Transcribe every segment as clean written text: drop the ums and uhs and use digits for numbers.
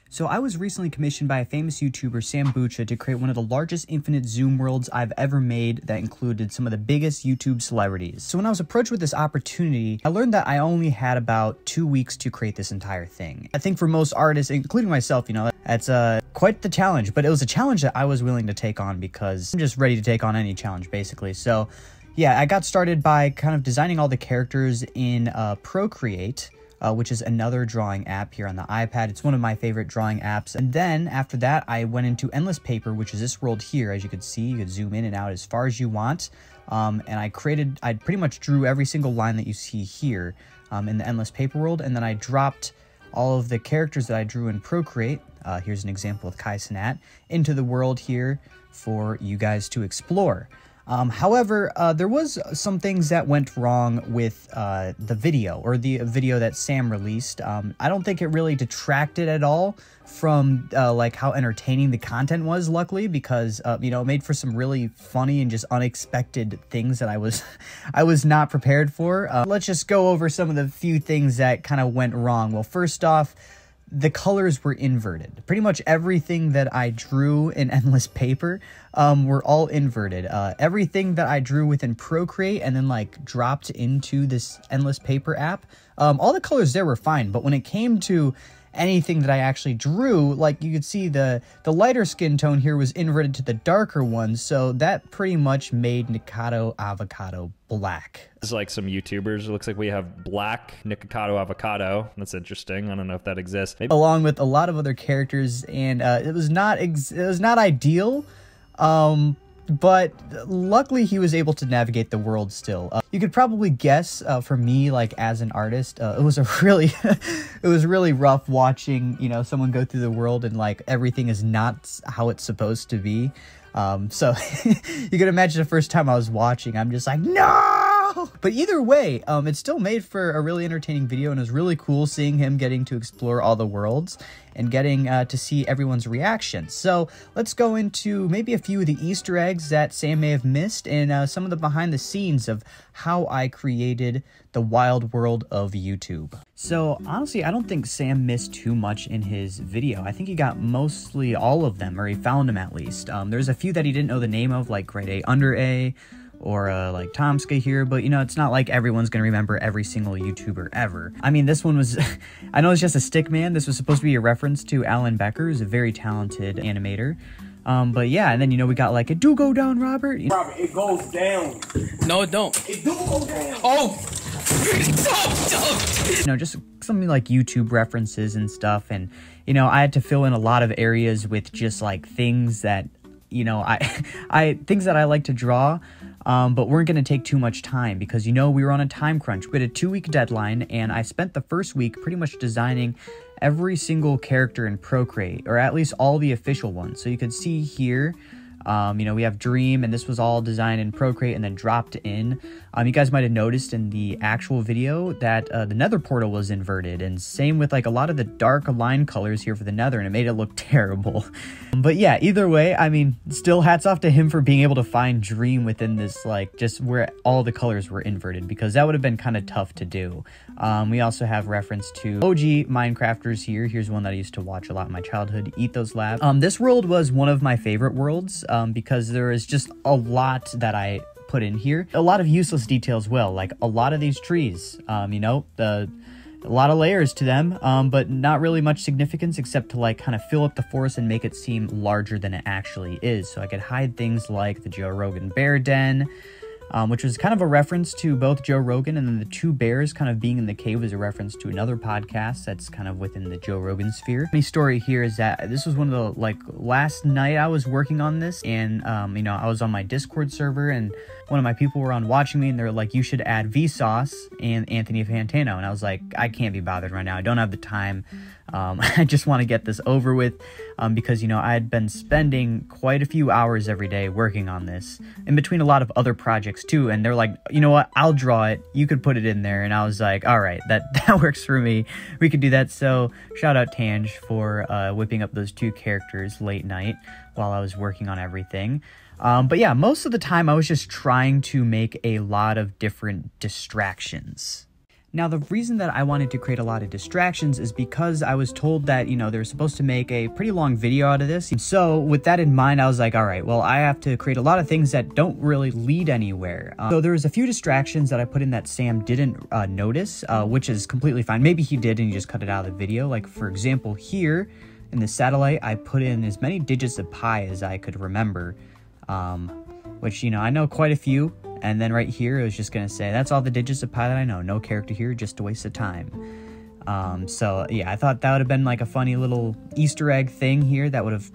So I was recently commissioned by a famous YouTuber, Sambucha, to create one of the largest infinite zoom worlds I've ever made that included some of the biggest YouTube celebrities. So when I was approached with this opportunity, I learned that I only had about 2 weeks to create this entire thing. I think for most artists, including myself, you know, that's quite the challenge, but it was a challenge that I was willing to take on because I'm just ready to take on any challenge, basically. So yeah, I got started by kind of designing all the characters in Procreate, which is another drawing app here on the iPad. It's one of my favorite drawing apps. And then after that, I went into Endless Paper, which is this world here. As you can see, you could zoom in and out as far as you want. And I pretty much drew every single line that you see here in the Endless Paper world. And then I dropped all of the characters that I drew in Procreate. Here's an example with Kai Cenat into the world here for you guys to explore. However, there was some things that went wrong with the video, or the video that Sam released. I don't think it really detracted at all from like how entertaining the content was, luckily, because you know, it made for some really funny and just unexpected things that I was not prepared for. Let's just go over some of the few things that kind of went wrong. Well, first off, the colors were inverted. Pretty much everything that I drew in Endless Paper were all inverted. Everything that I drew within Procreate and then like dropped into this Endless Paper app, all the colors there were fine, but when it came to anything that I actually drew, like you could see the lighter skin tone here was inverted to the darker one, so that pretty much made Nikocado Avocado black. It's like some YouTubers. It looks like we have black Nikocado Avocado. That's interesting. I don't know if that exists. Maybe. Along with a lot of other characters, and it was not ideal. But luckily he was able to navigate the world still. You could probably guess for me, like as an artist, it was really rough watching, you know, someone go through the world and like everything is not how it's supposed to be. So you can imagine the first time I was watching, I'm just like, no! But either way, it still made for a really entertaining video, and it was really cool seeing him getting to explore all the worlds and getting to see everyone's reactions. So let's go into maybe a few of the Easter eggs that Sam may have missed and some of the behind the scenes of how I created the wild world of YouTube. So honestly, I don't think Sam missed too much in his video. I think he got mostly all of them, or he found them at least. There's a few that he didn't know the name of, like Grade A Under A, or like Tomska here, but you know, it's not like everyone's gonna remember every single YouTuber ever. I mean, this one was, I know it's just a stick man. This was supposed to be a reference to Alan Becker, who's a very talented animator. But yeah, and then, you know, we got like, it do go down, Robert. Robert, it goes down. No, it don't. It do go down. Oh! You know, just something like YouTube references and stuff. And, you know, I had to fill in a lot of areas with just like things that, you know, things that I like to draw. But weren't going to take too much time because, you know, we were on a time crunch. We had a 2-week deadline, and I spent the first week pretty much designing every single character in Procreate, or at least all the official ones. So you can see here, you know, we have Dream, and this was all designed in Procreate and then dropped in. You guys might have noticed in the actual video that the nether portal was inverted, and same with like a lot of the dark line colors here for the nether, and it made it look terrible. But yeah, either way, I mean, still hats off to him for being able to find Dream within this, like, just where all the colors were inverted, because that would have been kind of tough to do. We also have reference to OG Minecrafters here. Here's one that I used to watch a lot in my childhood, Ethos Lab. This world was one of my favorite worlds because there is just a lot that I put in here. A lot of useless details as well, like a lot of these trees, you know, a lot of layers to them, but not really much significance except to like kind of fill up the forest and make it seem larger than it actually is. So I could hide things like the Joe Rogan bear den, which was kind of a reference to both Joe Rogan, and then the 2 bears kind of being in the cave was a reference to another podcast that's kind of within the Joe Rogan sphere. My story here is that this was one of the, like, last night I was working on this, and, you know, I was on my Discord server, and one of my people were on watching me, and they're like, you should add Vsauce and Anthony Fantano, and I was like, I can't be bothered right now. I don't have the time. I just want to get this over with, because, you know, I had been spending quite a few hours every day working on this, in between a lot of other projects too, and they're like, you know what, I'll draw it, you could put it in there, and I was like, all right, that works for me, we could do that. So shout out Tange for whipping up those 2 characters late night while I was working on everything. But yeah, most of the time I was just trying to make a lot of different distractions. Now, the reason that I wanted to create a lot of distractions is because I was told that, they were supposed to make a pretty long video out of this. So with that in mind, I was like, all right, well, I have to create a lot of things that don't really lead anywhere. So there was a few distractions that I put in that Sam didn't notice, which is completely fine. Maybe he did and he just cut it out of the video. Like, for example, here in the satellite, I put in as many digits of pi as I could remember, which, I know quite a few. And then right here, it was just going to say, that's all the digits of pi that I know. No character here, just a waste of time. So, yeah, I thought that would have been like a funny little Easter egg thing here that would have,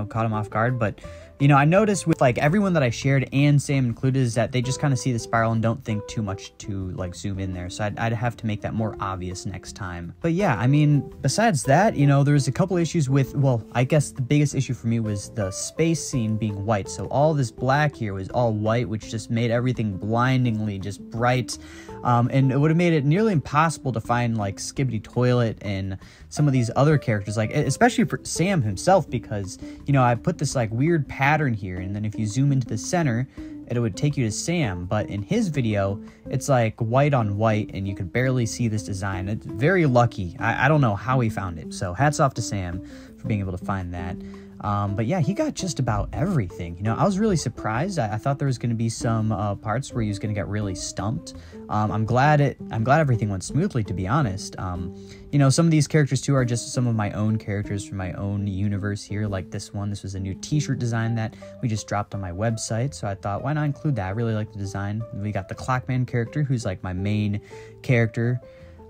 caught him off guard. But, I noticed with like everyone that I shared and Sam included is that they just kind of see the spiral and don't think too much to like zoom in there. So I'd have to make that more obvious next time. But yeah, I mean, besides that, there's a couple issues with, well, I guess the biggest issue for me was the space scene being white. So all this black here was all white, which just made everything blindingly just bright. And it would have made it nearly impossible to find like Skibbity Toilet and some of these other characters, like especially for Sam himself, because I put this like weird pattern here, and then if you zoom into the center, it would take you to Sam. But in his video, it's like white on white, and you could barely see this design. It's very lucky. I don't know how he found it. So hats off to Sam for being able to find that. But yeah, he got just about everything. I was really surprised. I thought there was going to be some parts where he was going to get really stumped. I'm glad everything went smoothly, to be honest. Some of these characters too are just some of my own characters from my own universe here, like this one. This was a new t-shirt design that we just dropped on my website, so I thought, why not include that? I really like the design. We got the Clockman character, who's like my main character.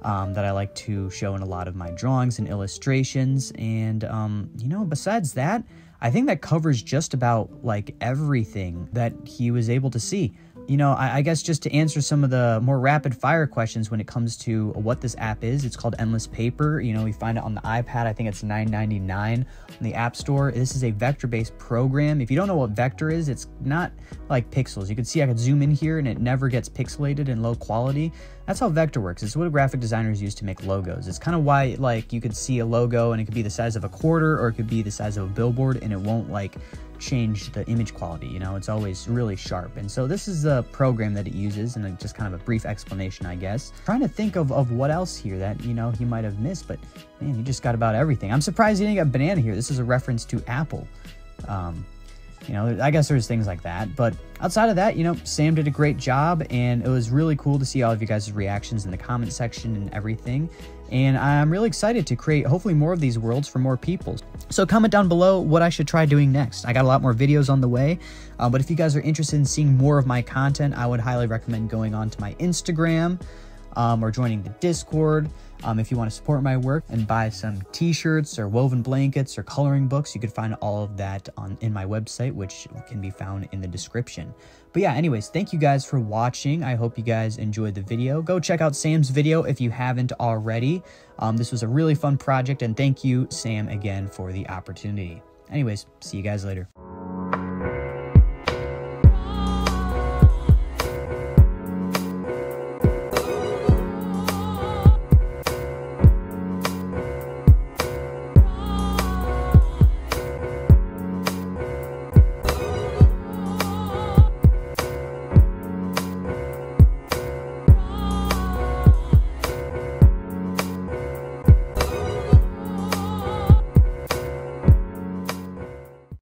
That I like to show in a lot of my drawings and illustrations. And, besides that, I think that covers just about like everything that he was able to see. I guess just to answer some of the more rapid fire questions when it comes to what this app is, it's called Endless Paper. We find it on the iPad. I think it's $9.99 on the App Store. This is a vector-based program. If you don't know what vector is, it's not like pixels. You can see I could zoom in here and it never gets pixelated in low quality. That's how vector works. It's what graphic designers use to make logos. It's kind of why like you could see a logo and it could be the size of a quarter or it could be the size of a billboard and it won't like change the image quality. It's always really sharp. And so this is the program that it uses, and just kind of a brief explanation, I guess. Trying to think of what else here that he might have missed, but man, he just got about everything. I'm surprised he didn't get banana here. This is a reference to Apple. I guess there's things like that, but outside of that, Sam did a great job, and it was really cool to see all of you guys' reactions in the comment section and everything. And I'm really excited to create hopefully more of these worlds for more people. So comment down below what I should try doing next. I got a lot more videos on the way, but if you guys are interested in seeing more of my content, I would highly recommend going on to my Instagram or joining the Discord. If you want to support my work and buy some t-shirts or woven blankets or coloring books, you could find all of that in my website, which can be found in the description. But yeah, anyways, thank you guys for watching. I hope you guys enjoyed the video. Go check out Sam's video if you haven't already. This was a really fun project, and thank you, Sam, again for the opportunity. Anyways, see you guys later.